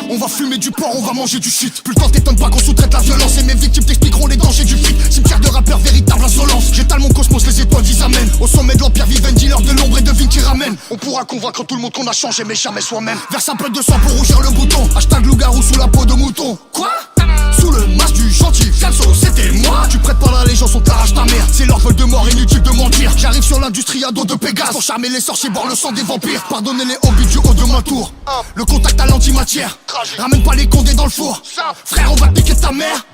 On va fumer du porc, on va manger du shit. Plus le temps t'étonne pas qu'on sous-traite la violence. Et mes victimes t'expliqueront les dangers du fric. Cimetière de rappeurs, véritable insolence. J'étale mon cosmos, les étoiles qu'ils amènent. Au sommet de l'empire vive un dealer de l'ombre et devine qui ramène. On pourra convaincre tout le monde qu'on a changé mais jamais soi-même. Verse un peu de sang pour rougir le bouton. Hashtag loup-garou sous la peau de mouton. Quoi? Sous le masque du gentil Fianso, c'était moi. Tu prêtes pas l'allégeance, on t'arrache ta mère. C'est leur vol de mort, inutile de mentir. J'arrive sur l'industrie à dos de Pégase pour charmer les sorciers, boire le sang des vampires. Pardonnez les hobbies du haut de ma tour. Le contact à l'antimatière. Ramène pas les condés dans le four. Frère, on va te piquer ta mère.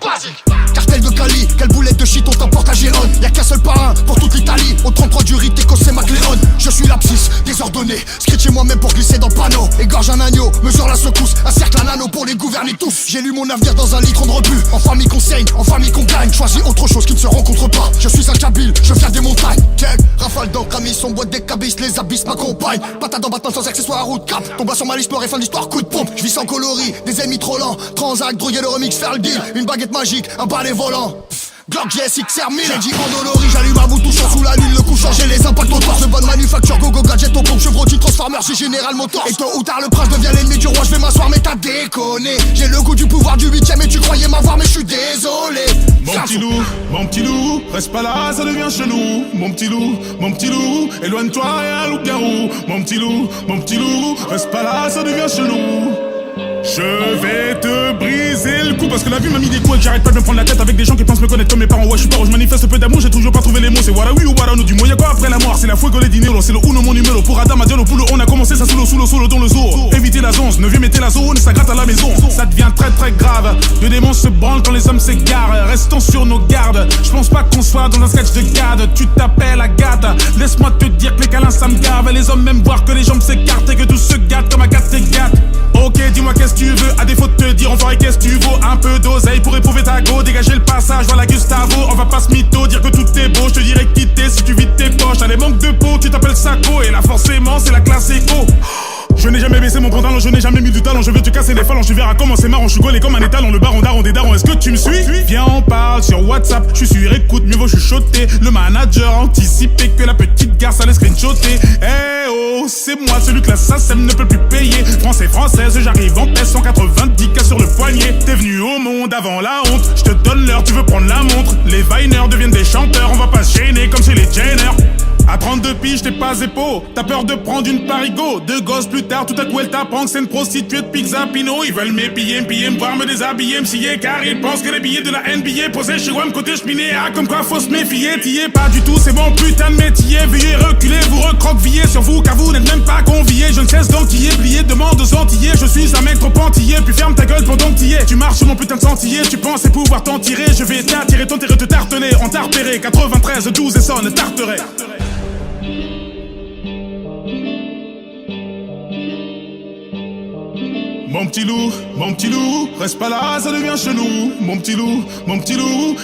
Cartel de Cali, quelle boulette de shit, on t'emporte à Gérone. Y'a qu'un seul parrain pour toute l'Italie. Au 33 du rite, c'est McLeod. Je suis l'abscisse, désordonné. Scritché moi-même pour glisser dans le panneau. Égorge un agneau, mesure la secousse. Un cercle, un anneau pour les gouverner tous. J'ai lu mon avenir dans un litre de rebut. En famille qu'on saigne, en famille qu'on gagne. Choisis autre chose qui ne se rencontre pas. Je suis un Kabyle, je viens des montagnes. Check, rafale d'encre, amis, son boîte des cabisses. Les abysses m'accompagnent. Patate en battant sans accessoires à route cap. Tombe sur ma liste noire et fin de l'histoire, coup de pompe. Je vis sans coloris, des ennemis trop lents. Transac, droguer le remix, faire le deal. Une baguette magique, un balai volant. Glock GS XR 1000. J'ai dit endolori, j'allume un bout touchant sous la lune. Le coup changé, les impacts au torse. De bonne manufacture, go gadget au pompe. Chevrolet, Transformer, c'est Général Motors. Et tôt ou tard, le prince devient l'ennemi du roi. Je vais m'asseoir, mais t'as déconné. J'ai le goût du pouvoir du 8ème et tu croyais m'avoir, mais je suis désolé. Mon petit loup, reste pas là, ça devient chelou. Mon petit loup, éloigne-toi, y'a un loup-garou. Mon petit loup, reste pas là, ça devient chelou. Je vais te briser le cou parce que la vie m'a mis des coups et que j'arrête pas de me prendre la tête avec des gens qui pensent me connaître comme mes parents. Ouais, je suis pas, je manifeste peu d'amour, j'ai toujours pas trouvé les mots. C'est voilà oui ou voilà no, du mot y'a quoi après la mort. C'est la fuego les dinero, c'est le uno mon numéro. Pour Adam, Adiolo, Poulo, on a commencé ça solo dans le zoo. Éviter la zone, 9ème était la zone et ça gratte à la maison. Ça devient très très grave, le démon se branle quand les hommes s'égarent. Restons sur nos gardes, je pense pas qu'on soit dans un sketch de garde. Tu t'appelles Agathe, laisse-moi te dire que les câlins ça me gave. Les hommes même voir que les jambes s'écartent et que tout se gâte comme Agathe t'égate. Ok, dis-moi qu'est-ce que tu veux, à défaut de te dire, on ferait qu'est-ce que tu vaux. Un peu d'oseille pour éprouver ta go, dégager le passage, voilà Gustavo. On va pas se mytho, dire que tout est beau, je te dirais quitter si tu vides tes poches. T'as des manques de peau, tu t'appelles Sako, et là forcément c'est la classe éco. Je n'ai jamais baissé mon pantalon, je n'ai jamais mis du talent. Je vais te casser les phalanges, tu verras comment c'est marrant. Je suis gaulé comme un étalon, le baron daron des darons. Est-ce que tu me suis? Viens on parle sur WhatsApp, je suis sur écoute, mieux vaut chuchoter. Le manager a anticipé que la petite garce allait screenshotter. Eh oh, c'est moi celui que la SACEM ne peut plus payer. Française, j'arrive en paix, 190K sur le poignet. T'es venu au monde avant la honte, je te donne l'heure, tu veux prendre la montre. Les Viners deviennent des chanteurs, on va pas se gêner comme chez les Jenner. À 32 piges, t'es pas épaule. T'as peur de prendre une parigo. Deux gosses plus tard, tout à coup elle t'apprend que c'est une prostituée de Pizza Pino. Ils veulent m'épiller, me voir me déshabiller, me scier. Car ils pensent que les billets de la NBA posés chez WAM côté cheminée. Ah, comme quoi faut se méfier. T'y es pas du tout, c'est mon putain de métier. Veuillez reculer, vous recroquevillez sur vous car vous n'êtes même pas conviés. Je ne cesse d'enquiller, plier, demande aux Antillais. Je suis un mec trop antillais, puis ferme ta gueule pendant que t'y es. Tu marches sur mon putain de sentier, tu pensais pouvoir t'en tirer. Je vais t'attirer, ton terre te tartener. En t'a repéré, 93, 12 et sonne, tarterait. Mon petit loup, reste pas là, ça devient chelou. Mon petit loup,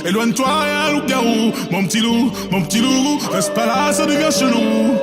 éloigne-toi, y'a un loup-garou. Mon petit loup, reste pas là, ça devient chelou.